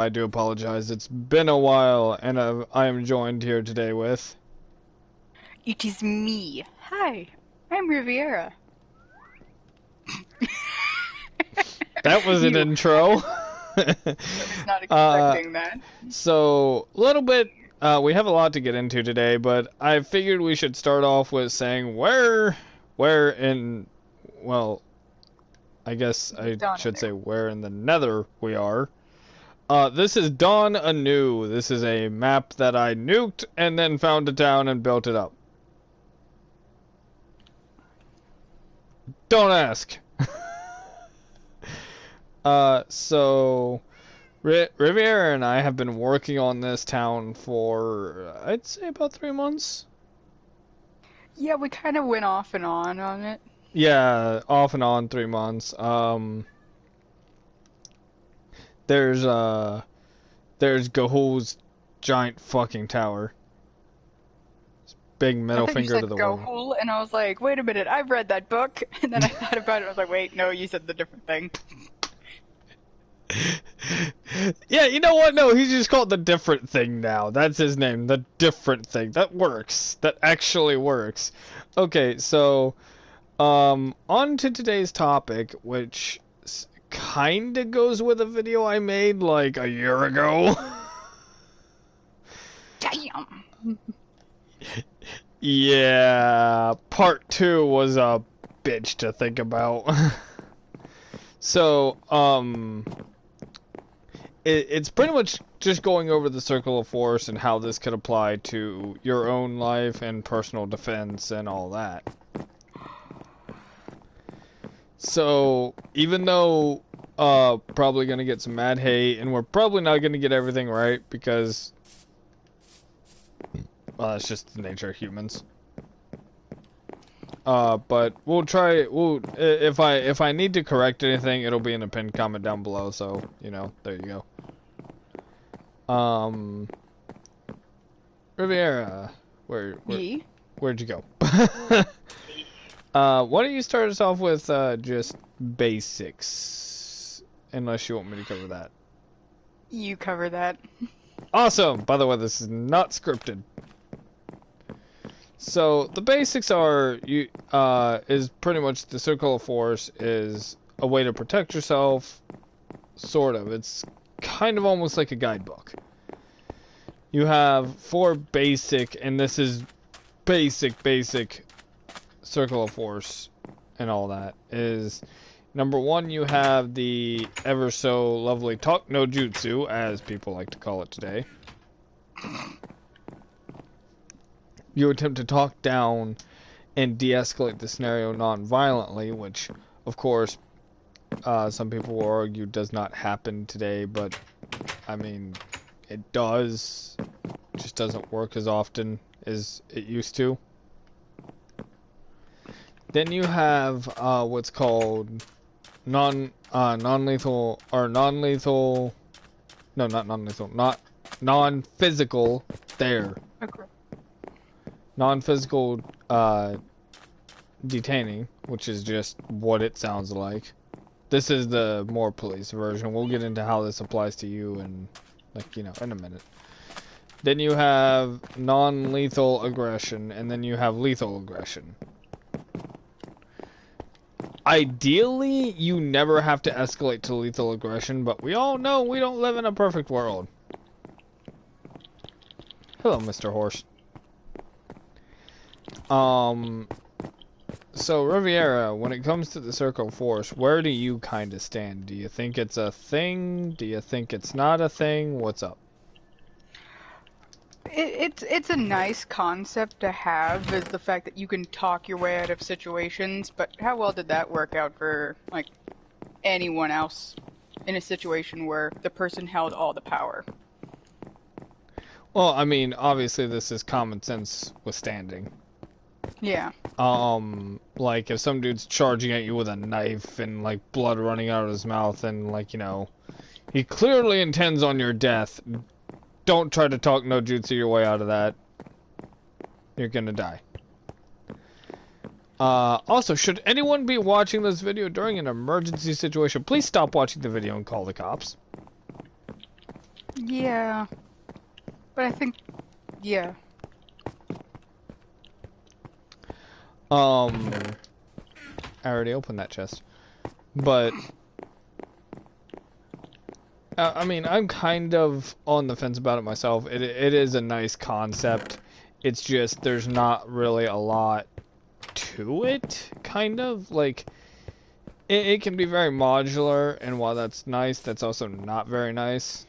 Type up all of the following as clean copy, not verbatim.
I do apologize. It's been a while, and I am joined here today with... It is me. Hi, I'm Riviera. That was an You, intro. I was not uh, expecting that. so, a little bit, we have a lot to get into today, but I figured we should start off with saying where in, well, I guess I Donna should say knew. where in the nether we are. This is Dawn Anew. This is a map that I nuked and then found a town and built it up. Don't ask. So Riviera and I have been working on this town for, I'd say, about 3 months. Yeah, we kind of went off and on it. Yeah, off and on 3 months. There's there's Gahul's giant fucking tower. Big I middle thought you finger said to the world. Gohul, and I was like, wait a minute, I've read that book. And then I thought about it, I was like, wait, no, you said the different thing. Yeah, you know what? No, he's just called the different thing now. That's his name, the different thing. That works. That actually works. Okay, so on to today's topic, which kind of goes with a video I made like a year ago. Damn. Yeah, part 2 was a bitch to think about. So, it's pretty much just going over the circle of force and how this could apply to your own life and personal defense and all that. So, even though probably gonna get some mad hate, and we're probably not gonna get everything right because, well, that's just the nature of humans. But we'll try. If I need to correct anything, it'll be in a pinned comment down below. So you know, there you go. Riviera, where'd you go? Why don't you start us off with just basics, unless you want me to cover that. You cover that. Awesome. By the way, this is not scripted. So the basics are is pretty much the circle of force is a way to protect yourself, sort of. It's kind of almost like a guidebook. You have 4 basic, and this is basic circle of force and all that is number 1, you have the ever so lovely talk no jutsu, as people like to call it today. You attempt to talk down and de-escalate the scenario non-violently, which, of course, some people will argue does not happen today, but, I mean, it does. It just doesn't work as often as it used to. Then you have what's called non-lethal, no, not non-lethal, not non-physical, there. Okay. Non-physical detaining, which is just what it sounds like. This is the more police version. We'll get into how this applies to you and, like, you know, in a minute. Then you have non-lethal aggression, and then you have lethal aggression. Ideally, you never have to escalate to lethal aggression, but we all know we don't live in a perfect world. Hello, Mr. Horse. So Riviera, when it comes to the circle of force, where do you kind of stand? Do you think it's a thing? Do you think it's not a thing? What's up? It's a nice concept to have, is the fact that you can talk your way out of situations, but how well did that work out for, like, anyone else in a situation where the person held all the power? Well, I mean, obviously this is common sense withstanding. Yeah. Like, if some dude's charging at you with a knife and, like, blood running out of his mouth and, like, you know, he clearly intends on your death, don't try to talk no jutsu your way out of that. You're gonna die. Also, should anyone be watching this video during an emergency situation, please stop watching the video and call the cops. Yeah. But I think, yeah. I already opened that chest. But, I mean, I'm kind of on the fence about it myself. It is a nice concept. It's just, there's not really a lot to it, kind of. Like, it can be very modular, and while that's nice, that's also not very nice.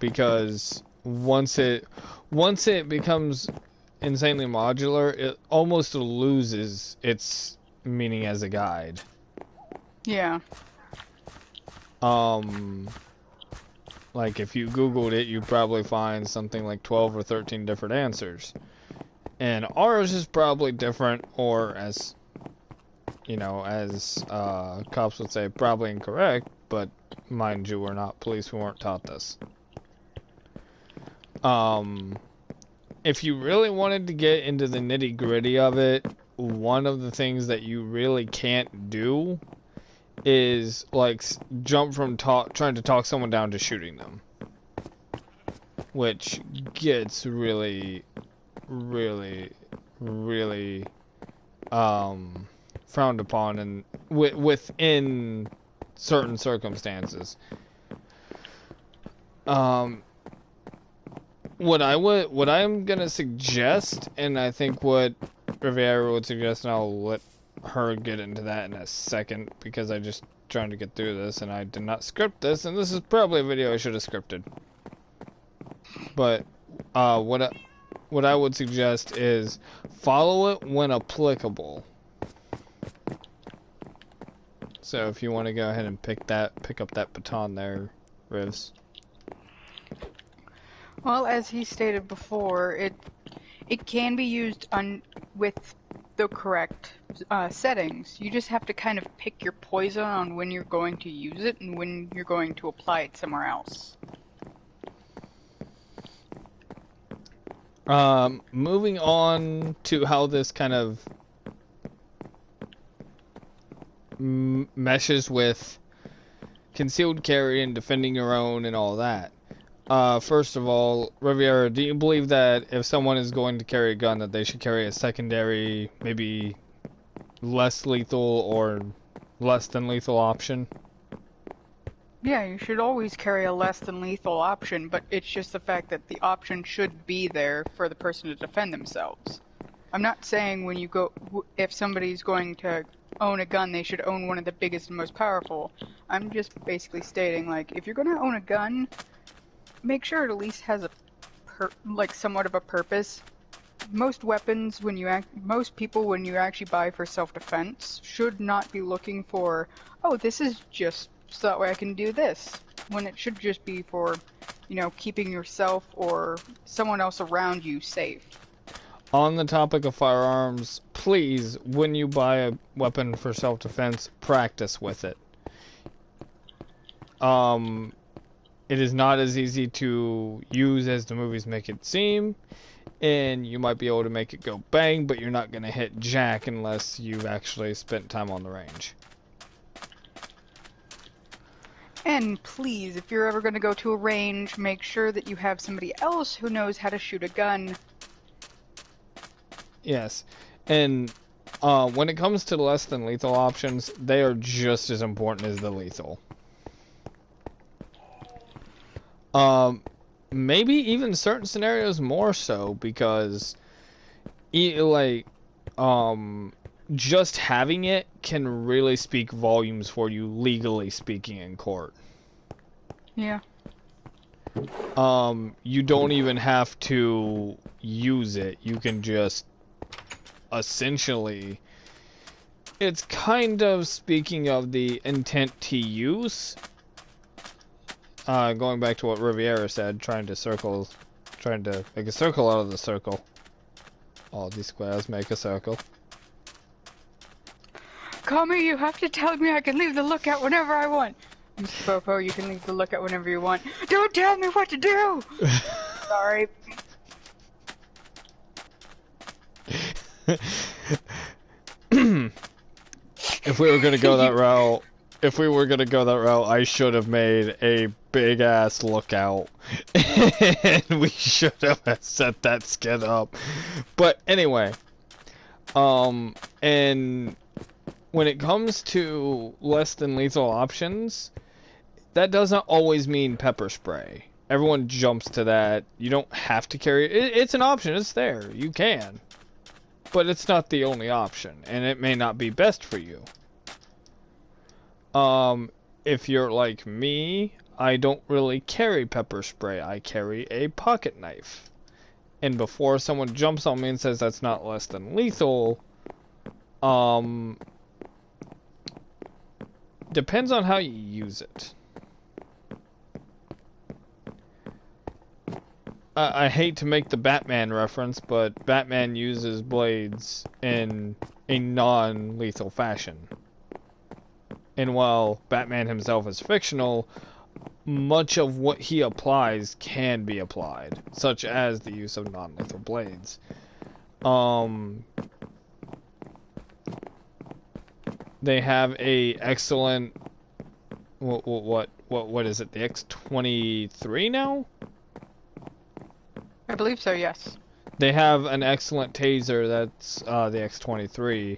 Because once it becomes insanely modular, it almost loses its meaning as a guide. Yeah. Like if you Googled it, you'd probably find something like 12 or 13 different answers. And ours is probably different, or as, you know, as cops would say, probably incorrect, but mind you, we're not police, we weren't taught this. If you really wanted to get into the nitty-gritty of it, one of the things that you really can't do is, like, jump from trying to talk someone down to shooting them. Which gets really, really, really, frowned upon and within certain circumstances. What I'm gonna suggest, and I think what Riviera would suggest, and I'll let her get into that in a second, because I just trying to get through this, and I did not script this, and this is probably a video I should have scripted. But what I would suggest is follow it when applicable. So if you want to go ahead and pick up that baton there, Rivs. Well, as he stated before, it can be used with the correct settings. You just have to kind of pick your poison on when you're going to use it and when you're going to apply it somewhere else. Moving on to how this kind of meshes with concealed carry and defending your own and all that. First of all, Riviera, do you believe that if someone is going to carry a gun, that they should carry a secondary, maybe less lethal or less than lethal option? Yeah, you should always carry a less than lethal option, but it's just the fact that the option should be there for the person to defend themselves. I'm not saying when you go, if somebody's going to own a gun, they should own one of the biggest and most powerful. I'm just basically stating, like, if you're going to own a gun, make sure it at least has a, somewhat of a purpose. Most weapons, most people, when you actually buy for self-defense, should not be looking for, oh, this is just so that way I can do this, when it should just be for, you know, keeping yourself or someone else around you safe. On the topic of firearms, please, when you buy a weapon for self-defense, practice with it. It is not as easy to use as the movies make it seem, and you might be able to make it go bang, but you're not going to hit jack unless you've actually spent time on the range. And please, if you're ever going to go to a range, make sure that you have somebody else who knows how to shoot a gun. Yes, and when it comes to less than lethal options, they are just as important as the lethal. Maybe even certain scenarios more so, because just having it can really speak volumes for you, legally speaking, in court. Yeah. You don't even have to use it. You can just essentially, it's kind of, speaking of the intent to use, going back to what Riviera said, trying to make a circle out of the circle. All these squares make a circle. Kami, you have to tell me I can leave the lookout whenever I want. Mr. Popo, you can leave the lookout whenever you want. Don't tell me what to do! Sorry. if we were gonna go that route, I should have made a big ass lookout, and we should have set that skid up. But anyway, and when it comes to less than lethal options, that doesn't always mean pepper spray. Everyone jumps to that. You don't have to carry it. It's an option. It's there. You can. But it's not the only option, and it may not be best for you. If you're like me, I don't really carry pepper spray. I carry a pocket knife. And before someone jumps on me and says that's not less than lethal, depends on how you use it. I hate to make the Batman reference, but Batman uses blades in a non-lethal fashion. And while Batman himself is fictional, much of what he applies can be applied, such as the use of non-lethal blades. They have a excellent what is it? The X-23 now? I believe so, yes. They have an excellent taser that's the X-23.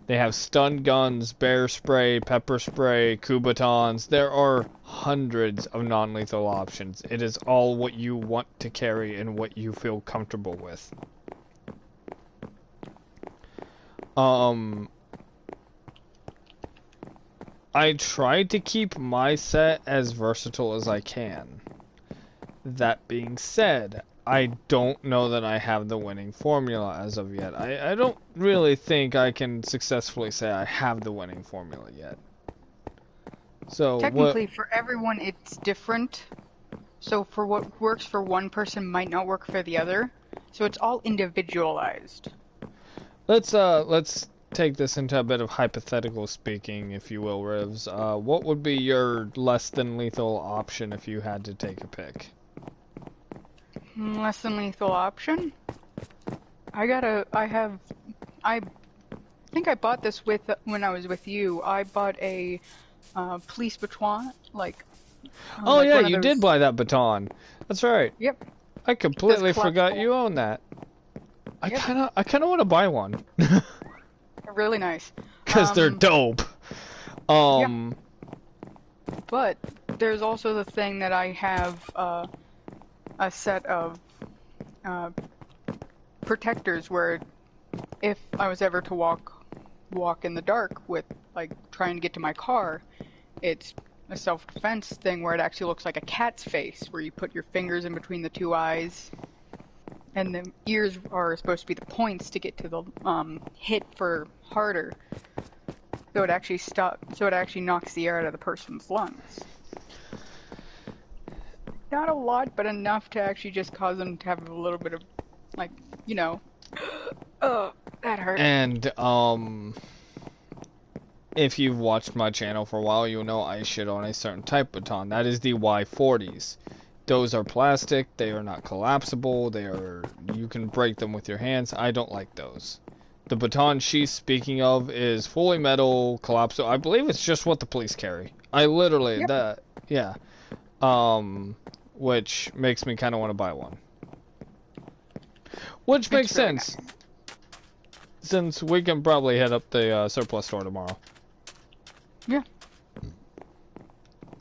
They have stun guns, bear spray, pepper spray, Kubatons. There are hundreds of non-lethal options. It is all what you want to carry and what you feel comfortable with. I try to keep my set as versatile as I can. That being said, I don't know that I have the winning formula as of yet. I don't really think I can successfully say I have the winning formula yet. So technically, for everyone, it's different. So for what works for one person might not work for the other. So it's all individualized. Let's take this into a bit of hypothetical speaking, if you will, Rivs. What would be your less than lethal option if you had to take a pick? Less than lethal option? I think I bought this when I was with you. I bought a police baton, like... oh like yeah, you did buy that baton. That's right. Yep. I completely forgot you own that. I kinda want to buy one. They're really nice. Cause they're dope. Yeah. But there's also the thing that I have a set of protectors where if I was ever to walk in the dark with like trying to get to my car, it's a self-defense thing where it actually looks like a cat's face, where you put your fingers in between the two eyes, and the ears are supposed to be the points to get to the hit for harder. So it actually knocks the air out of the person's lungs. Not a lot, but enough to actually just cause them to have a little bit of, like, you know, oh, that hurt. And if you've watched my channel for a while, you'll know I shit on a certain type of baton. That is the Y40s. Those are plastic. They are not collapsible. You can break them with your hands. I don't like those. The baton she's speaking of is fully metal, collapsible. I believe it's just what the police carry. Yeah. Which makes me kind of want to buy one. Which makes sense, since we can probably head up the surplus store tomorrow. Yeah.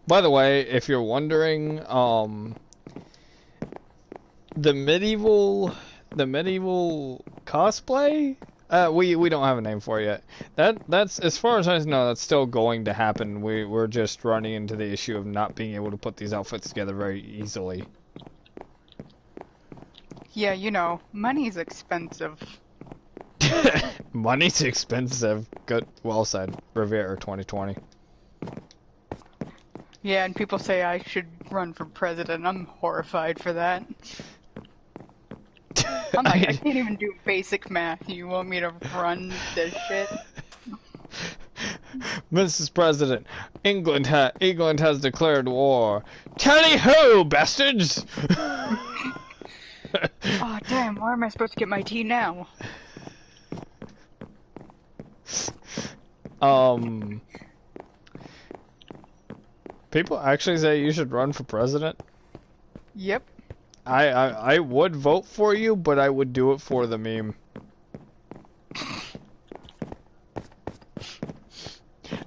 By the way, if you're wondering, the medieval cosplay, we don't have a name for it yet. That's, as far as I know, that's still going to happen. We're just running into the issue of not being able to put these outfits together very easily. Yeah, you know, money's expensive. Money's expensive. Good, well said. Riviera 2020. Yeah, and people say I should run for president. I'm horrified for that. I'm like, I can't even do basic math. You want me to run this shit? Mrs. President, England has declared war. Tally-ho, bastards! Oh, damn, where am I supposed to get my tea now? Um, people actually say you should run for president. Yep. I would vote for you, but I would do it for the meme.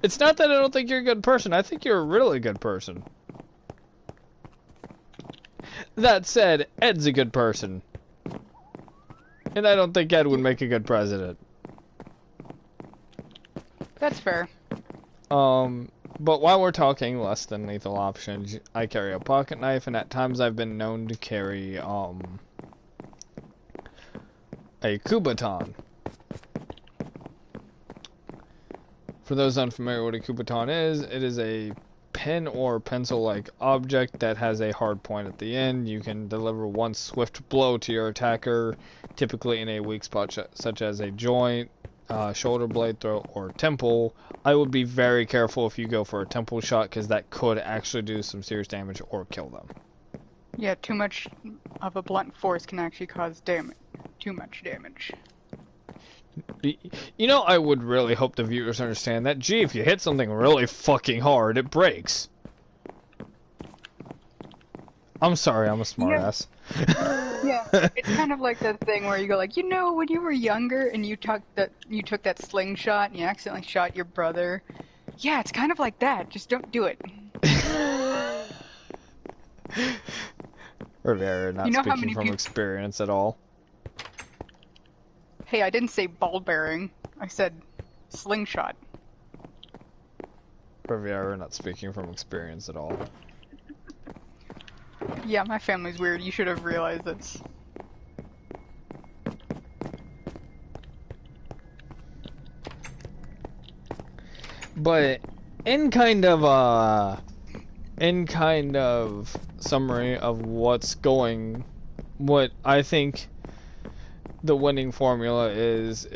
It's not that I don't think you're a good person. I think you're a really good person. That said, Ed's a good person. And I don't think Ed would make a good president. That's fair. But while we're talking less than lethal options, I carry a pocket knife, and at times I've been known to carry, a Kubaton. For those unfamiliar with what a Kubaton is, it is a pen or pencil-like object that has a hard point at the end. You can deliver one swift blow to your attacker, typically in a weak spot such as a joint, shoulder blade, throat, or temple. I would be very careful if you go for a temple shot, because that could actually do some serious damage or kill them. Yeah, too much of a blunt force can actually cause damage. Too much damage. You know, I would really hope the viewers understand that. Gee, if you hit something really fucking hard, it breaks. I'm sorry, I'm a smartass. Yeah, it's kind of like that thing where you go like, you know, when you were younger and you took that slingshot and you accidentally shot your brother. Yeah, it's kind of like that. Just don't do it. Rivera, not speaking from experience at all. Hey, I didn't say ball bearing. I said slingshot. Rivera, not speaking from experience at all. Yeah, my family's weird. You should have realized this. But in kind of summary of what I think the winning formula is,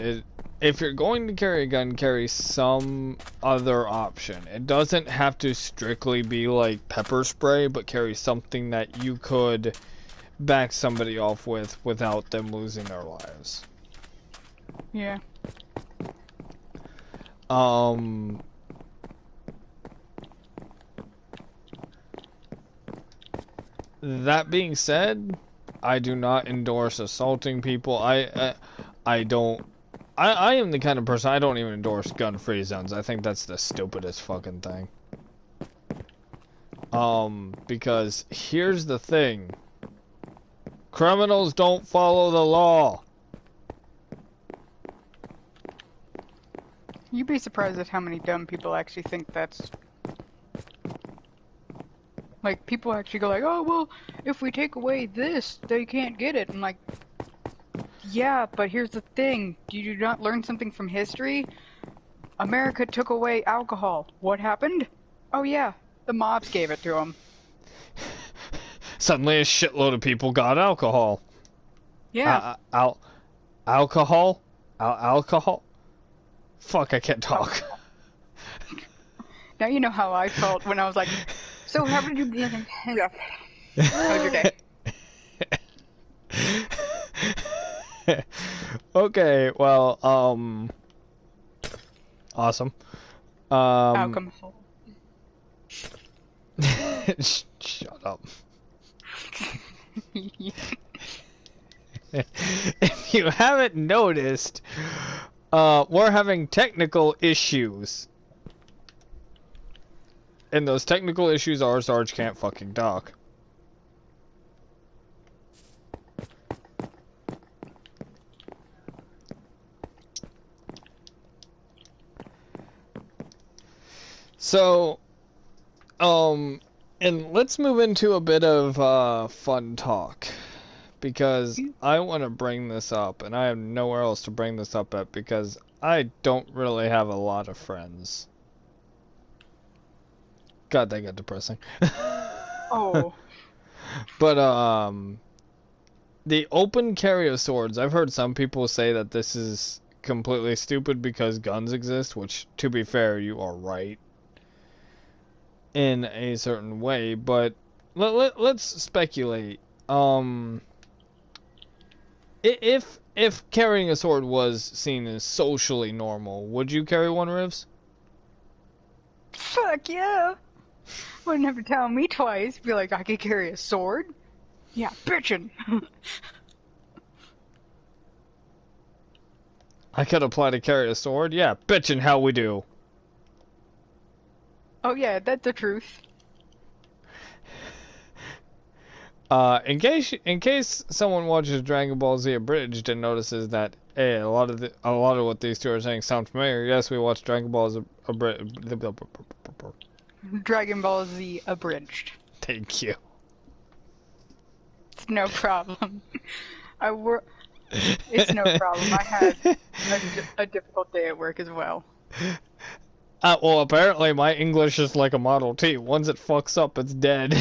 if you're going to carry a gun, carry some other option. It doesn't have to strictly be like pepper spray, but carry something that you could back somebody off with without them losing their lives. Yeah. That being said, I do not endorse assaulting people. I am the kind of person, I don't even endorse gun-free zones. I think that's the stupidest fucking thing. Because here's the thing. Criminals don't follow the law. You'd be surprised at how many dumb people actually think that's... Like, people actually go like, oh, well, if we take away this, they can't get it. I'm like, yeah, but here's the thing. Do you not learn something from history? America took away alcohol. What happened? Oh, yeah, the mobs gave it to them. Suddenly a shitload of people got alcohol. Yeah. Alcohol? Alcohol? Fuck, I can't talk. Now you know how I felt when I was like, so how did you... How was your day? Okay, well, awesome. Alcohol. Shut up. If you haven't noticed, we're having technical issues. And those technical issues are Sarge can't fucking talk. So, and let's move into a bit of fun talk, because I want to bring this up, and I have nowhere else to bring this up at, because I don't really have a lot of friends. God, that got depressing. Oh. But, the open carry of swords, I've heard some people say that this is completely stupid because guns exist, which, to be fair, you are right in a certain way, but let's speculate. If carrying a sword was seen as socially normal, would you carry one, Rivs? Fuck yeah! Wouldn't have to tell me twice. Be like, I could carry a sword. Yeah, bitchin'. I could apply to carry a sword. Yeah, bitchin' how we do. Oh yeah, that's the truth. In case someone watches Dragon Ball Z Abridged and notices that hey, a lot of what these two are saying sound familiar. Yes, we watched Dragon Ball Z Abridged. Dragon Ball Z abridged. Thank you. It's no problem. It's no problem. I had a difficult day at work as well. Well, apparently my English is like a Model T. Once it fucks up, it's dead.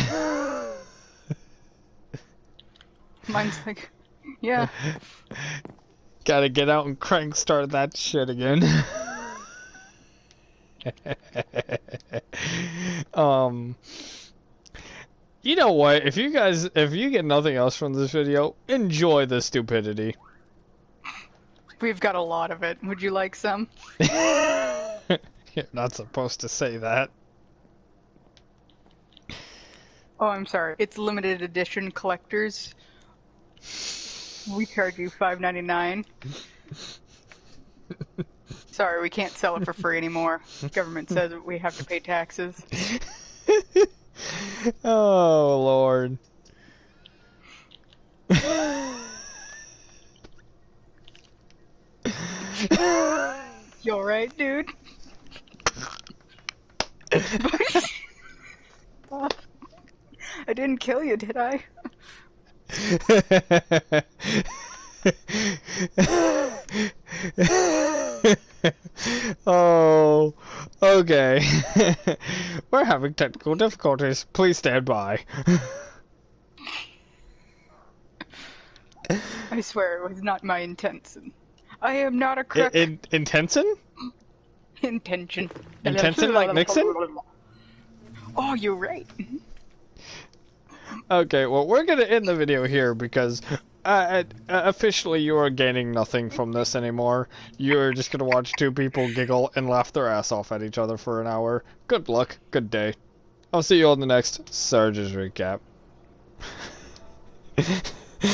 Mine's like, yeah. Gotta get out and crank start that shit again. You know what? If you get nothing else from this video, enjoy the stupidity. We've got a lot of it. Would you like some? You're not supposed to say that. Oh, I'm sorry. It's limited edition collectors. We charge you $5.99. Sorry, we can't sell it for free anymore. Government says we have to pay taxes. Oh, Lord. You alright, dude? I didn't kill you, did I? Oh, okay. We're having technical difficulties. Please stand by. I swear it was not my intention. I am not a crook. Intention? Intention. Intention like Nixon? Oh, you're right. Okay, well, we're gonna end the video here because officially you are gaining nothing from this anymore. You're just gonna watch two people giggle and laugh their ass off at each other for an hour. Good luck, good day. I'll see you on the next Sarge's Recap.